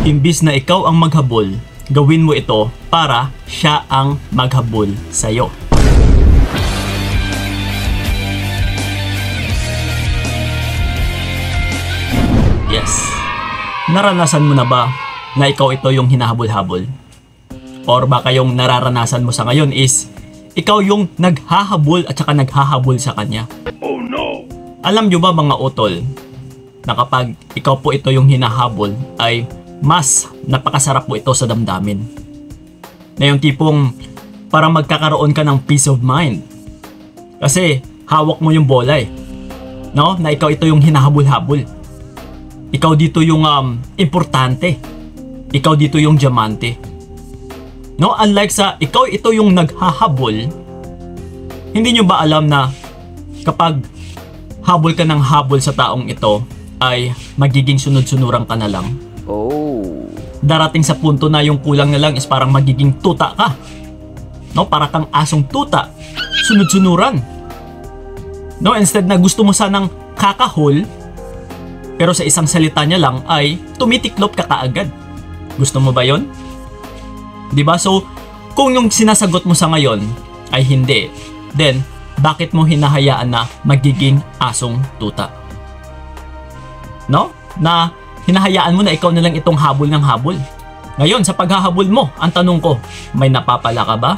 Imbis na ikaw ang maghabol, gawin mo ito para siya ang maghabol sa'yo. Yes. Naranasan mo na ba na ikaw ito yung hinahabol-habol? Or baka yung nararanasan mo sa ngayon is ikaw yung naghahabol at saka naghahabol sa kanya? Oh no! Alam nyo ba mga utol, na kapag ikaw po ito yung hinahabol ay mas napakasarap po ito sa damdamin. Na yung tipong parang magkakaroon ka ng peace of mind. Kasi hawak mo yung bola eh. No? Na ikaw ito yung hinahabol-habol. Ikaw dito yung importante. Ikaw dito yung diamante. No, unlike sa ikaw ito yung naghahabol, hindi nyo ba alam na kapag habol ka ng habol sa taong ito ay magiging sunod-sunuran ka na lang? Oh. Darating sa punto na yung kulang na lang is parang magiging tuta ka. No, para kang asong tuta, sunod-sunuran. No, instead na gusto mo sanang kakahol, pero sa isang salita niya lang ay tumitiklop ka kaagad. Gusto mo ba yon? Diba? So, kung yung sinasagot mo sa ngayon ay hindi, then bakit mo hinahayaan na magiging asong tuta? No? Na hinahayaan mo na ikaw na lang itong habol ng habol. Ngayon, sa paghahabol mo, ang tanong ko, may napapala ka ba?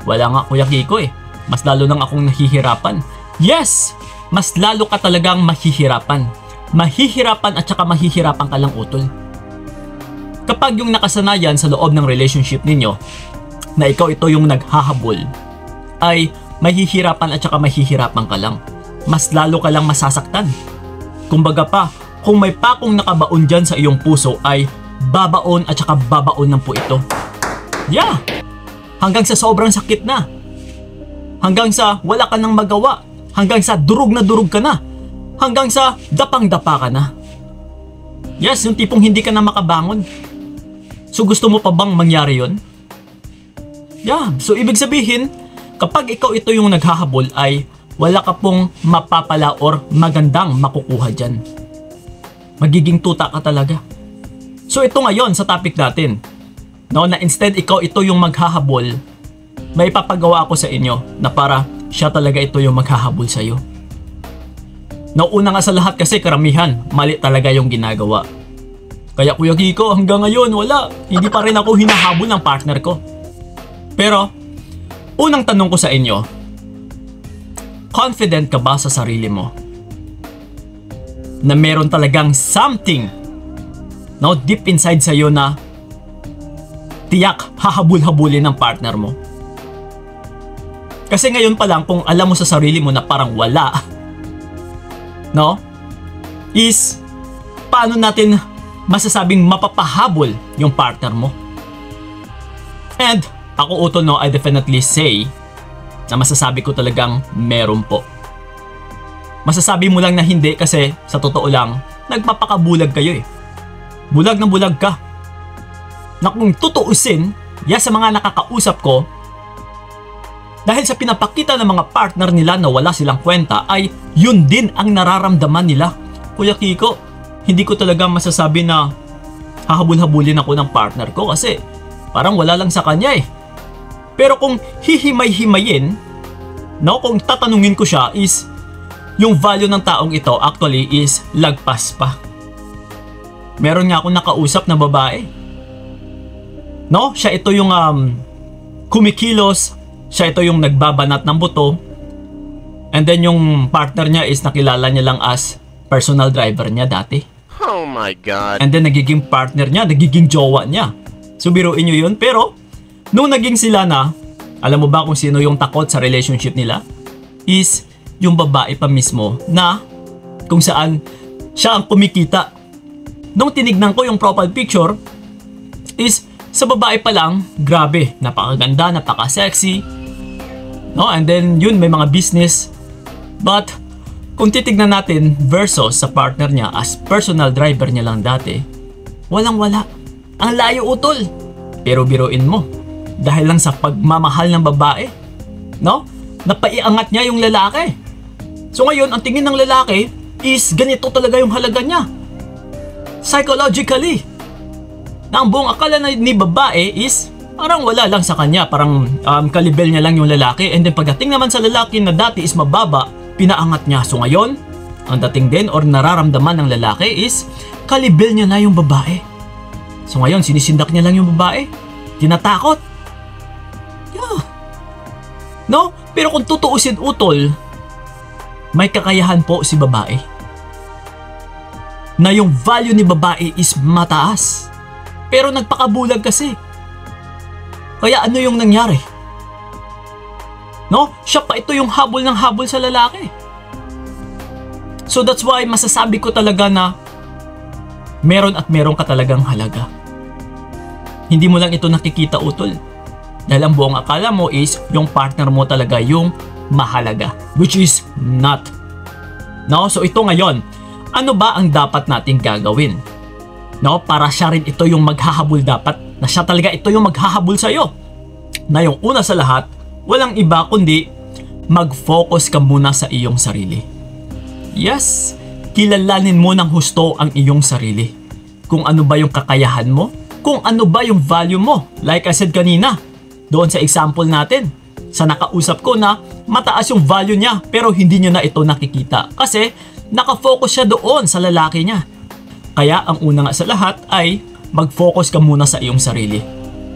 Wala nga, Kuya Kiko eh. Mas lalo nang akong nahihirapan. Yes! Mas lalo ka talagang mahihirapan. Mahihirapan at saka mahihirapan ka lang, utol. Kapag yung nakasanayan sa loob ng relationship ninyo na ikaw ito yung naghahabol, ay mahihirapan at saka mahihirapan ka lang. Mas lalo ka lang masasaktan. Kumbaga pa, kung may pakong nakabaon dyan sa iyong puso ay babaon at saka babaon ng po ito. Yeah! Hanggang sa sobrang sakit na. Hanggang sa wala ka nang magawa. Hanggang sa durog na durog ka na. Hanggang sa dapang-dapa ka na. Yes, yung tipong hindi ka na makabangon. So gusto mo pa bang mangyari yon? Yeah, so ibig sabihin, kapag ikaw ito yung naghahabol ay wala ka pong mapapala or magandang makukuha dyan. Magiging tuta ka talaga. So ito ngayon sa topic natin, no, na instead ikaw ito yung maghahabol, may ipapagawa ako sa inyo na para siya talaga ito yung maghahabol sa'yo. Nauna nga sa lahat kasi karamihan, mali talaga yung ginagawa. Kaya Kuya Kiko, hanggang ngayon wala. Hindi pa rin ako hinahabol ng partner ko. Pero, unang tanong ko sa inyo, confident ka ba sa sarili mo? Na meron talagang something, no, deep inside sa'yo na tiyak hahabul-habulin ng partner mo? Kasi ngayon pa lang, kung alam mo sa sarili mo na parang wala, no, is paano natin masasabing mapapahabol yung partner mo? And ako, utol, no, I definitely say na masasabi ko talagang meron po. Masasabi mo lang na hindi kasi sa totoo lang, nagpapakabulag kayo eh. Bulag na bulag ka. Na kung tutuusin, sa mga nakakausap ko, dahil sa pinapakita ng mga partner nila na wala silang kwenta, ay yun din ang nararamdaman nila. Kuya Kiko, hindi ko talaga masasabi na hahabol-habulin ako ng partner ko kasi parang wala lang sa kanya eh. Pero kung hihimay-himayin, no, kung tatanungin ko siya is yung value ng taong ito actually is lagpas pa. Meron nga akong nakausap na babae. No, siya ito yung kumikilos, siya ito yung nagbabanat ng buto. And then yung partner niya is nakilala niya lang as personal driver niya dati. Oh my God. And then nagiging partner niya, nagiging jowa niya. So biruin nyo yun. Pero nung naging sila na, alam mo ba kung sino yung takot sa relationship nila? Is yung babae pa mismo na kung saan siya ang kumikita. Nung tinignan ko yung profile picture, is sa babae pa lang, grabe, napakaganda, napaka-sexy. No? And then yun, may mga business. But kung titignan natin versus sa partner niya as personal driver niya lang dati, walang-wala. Ang layo, utol. Pero biruin mo, dahil lang sa pagmamahal ng babae, no? Napaiangat niya yung lalaki. So ngayon, ang tingin ng lalaki is ganito talaga yung halaga niya. Psychologically. na ang buong akala ni babae is parang wala lang sa kanya, parang kalibel niya lang yung lalaki, and then pagdating naman sa lalaki na dati is mababa, pinaangat niya. So ngayon, ang dating din or nararamdaman ng lalaki is kalibel niya na yung babae. So ngayon, sinisindak niya lang yung babae, tinatakot. Yeah. No? Pero kung tutuusin utol, may kakayahan po si babae na yung value ni babae is mataas. Pero nagpakabulag kasi. Kaya ano yung nangyari? No? Siya pa ito yung habol ng habol sa lalaki. So that's why masasabi ko talaga na meron at meron ka talagang halaga. Hindi mo lang ito nakikita utol. Dahil ang buong akala mo is yung partner mo talaga yung mahalaga. Which is not. No? So ito ngayon, ano ba ang dapat nating gagawin? No? Para siya rin ito yung maghahabol dapat. Na siya talaga ito yung maghahabol sa'yo. Na yung una sa lahat, walang iba kundi mag-focus ka muna sa iyong sarili. Yes, kilalanin mo ng husto ang iyong sarili. Kung ano ba yung kakayahan mo, kung ano ba yung value mo. Like I said kanina, doon sa example natin, sa nakausap ko na mataas yung value niya pero hindi niya na ito nakikita kasi nakafocus siya doon sa lalaki niya. Kaya ang una nga sa lahat ay mag-focus ka muna sa iyong sarili.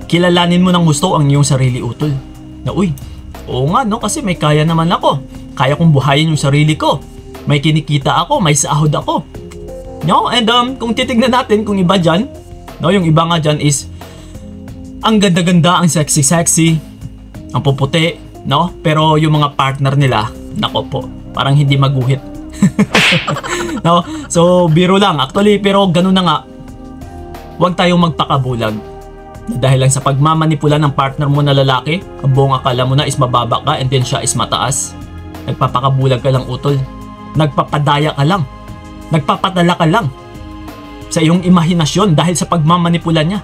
Kilalanin mo ng gusto ang iyong sarili utol. Na uy, oo nga no, kasi may kaya naman ako. Kaya kong buhayin yung sarili ko. May kinikita ako, may sahod ako. No? And kung titignan natin kung iba dyan, no, yung iba nga dyan is ang ganda-ganda, ang sexy-sexy, ang puputi, no? Pero yung mga partner nila, nako po, parang hindi maguhit. No? So, biro lang. Actually, pero ganun na nga. Huwag tayong magpakabulag. Dahil lang sa pagmamanipula ng partner mo na lalaki, ang buong akala mo na is mababa ka and then siya is mataas. Nagpapakabulag ka lang utol. Nagpapadaya ka lang. Nagpapadala ka lang sa iyong imahinasyon dahil sa pagmamanipula niya.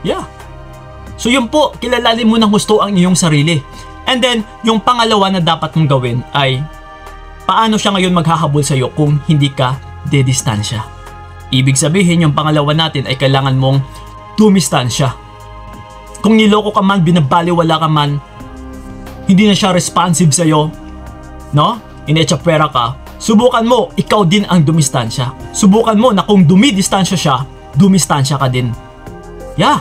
Yeah. So yun po, kilalanin mo ng gusto ang iyong sarili. And then, yung pangalawa na dapat mong gawin ay paano siya ngayon maghahabol sa iyo kung hindi ka dedistansya. Ibig sabihin, yung pangalawa natin ay kailangan mong dumistansya. Kung niloko ka man, binabaliwala ka man, hindi na siya responsive sa iyo, no? Inechapwera ka, subukan mo, ikaw din ang dumistansya. Subukan mo na kung dumidistansya siya, dumistansya ka din. Yeah.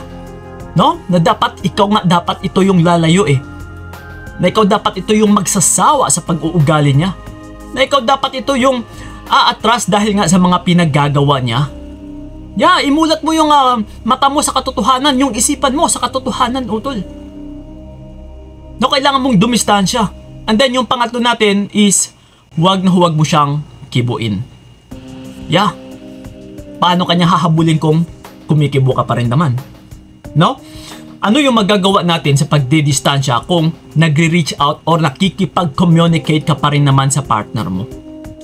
No? Na dapat ikaw nga dapat ito yung lalayo eh. Na ikaw dapat ito yung magsasawa sa pag-uugali niya. Na ikaw dapat ito yung aatras dahil nga sa mga pinaggagawa niya. Yeah, imulat mo yung mata mo sa katotohanan, yung isipan mo sa katotohanan, utol. No, kailangan mong dumistansya. And then yung pangatlo natin is huwag na huwag mo siyang kibuin. Yeah. Paano kanya hahabulin kung kumikibo ka pa rin naman? No? Ano yung magagawa natin sa pagdidistansya kung nagre-reach out or nakikipag-communicate ka pa rin naman sa partner mo?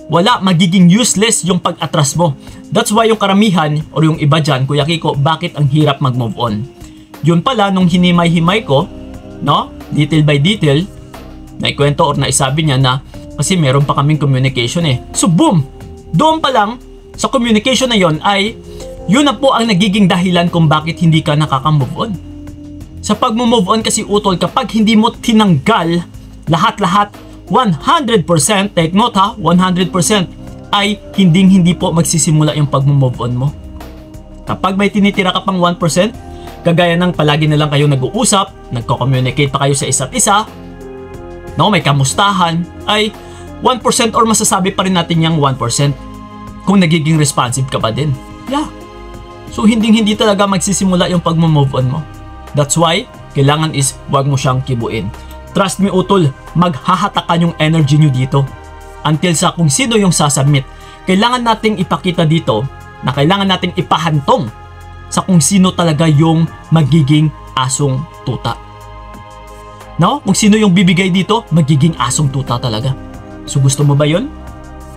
Wala, magiging useless yung pag-atras mo. That's why yung karamihan or yung iba dyan, Kuya Kiko, bakit ang hirap mag-move on? Yun pala, nung hinimay-himay ko, no? Detail by detail, naikwento or naisabi niya na kasi meron pa kaming communication eh. So boom! Doon pa lang, sa communication na yon ay yun na po ang nagiging dahilan kung bakit hindi ka nakaka-move on. Sa pag-move on kasi utol, kapag hindi mo tinanggal lahat-lahat 100%, take note ha, 100% ay hindi po magsisimula yung pag-move on mo. Kapag may tinitira ka pang 1%, kagaya ng palagi na lang kayo nag-uusap, nagko-communicate pa kayo sa isa't isa, no, may kamustahan, ay 1% or masasabi pa rin natin yung 1% kung nagiging responsive ka pa din. Yeah. So hindi talaga magsisimula yung pag-move on mo. That's why kailangan is wag mo siyang kibuin. Trust me utol, maghahatakan yung energy nyo dito until sa kung sino yung sasubmit. Kailangan nating ipakita dito na kailangan nating ipahantong sa kung sino talaga yung magiging asong tuta. No? Kung sino yung bibigay dito, magiging asong tuta talaga. So gusto mo ba yun?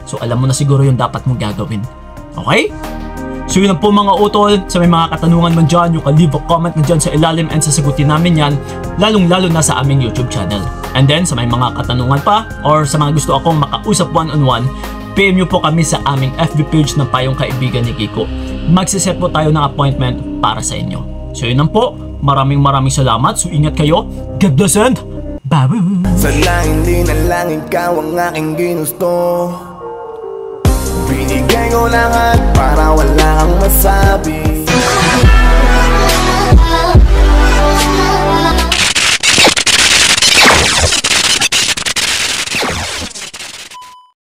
So alam mo na siguro yung dapat mong gagawin. Okay? So yun po mga utol, sa may mga katanungan man dyan, you can leave a comment na dyan sa ilalim and sasagutin namin yan, lalong-lalo na sa aming YouTube channel. And then sa may mga katanungan pa, or sa mga gusto akong makausap one-on-one, PM nyo po kami sa aming FB page ng Payong Kaibigan ni Kiko. Magsiset po tayo ng appointment para sa inyo. So yun lang po, maraming salamat. So ingat kayo, God bless and bye-bye. Sana hindi na lang ikaw ang aking ginusto. Binigay ko lahat para wala kang masabi.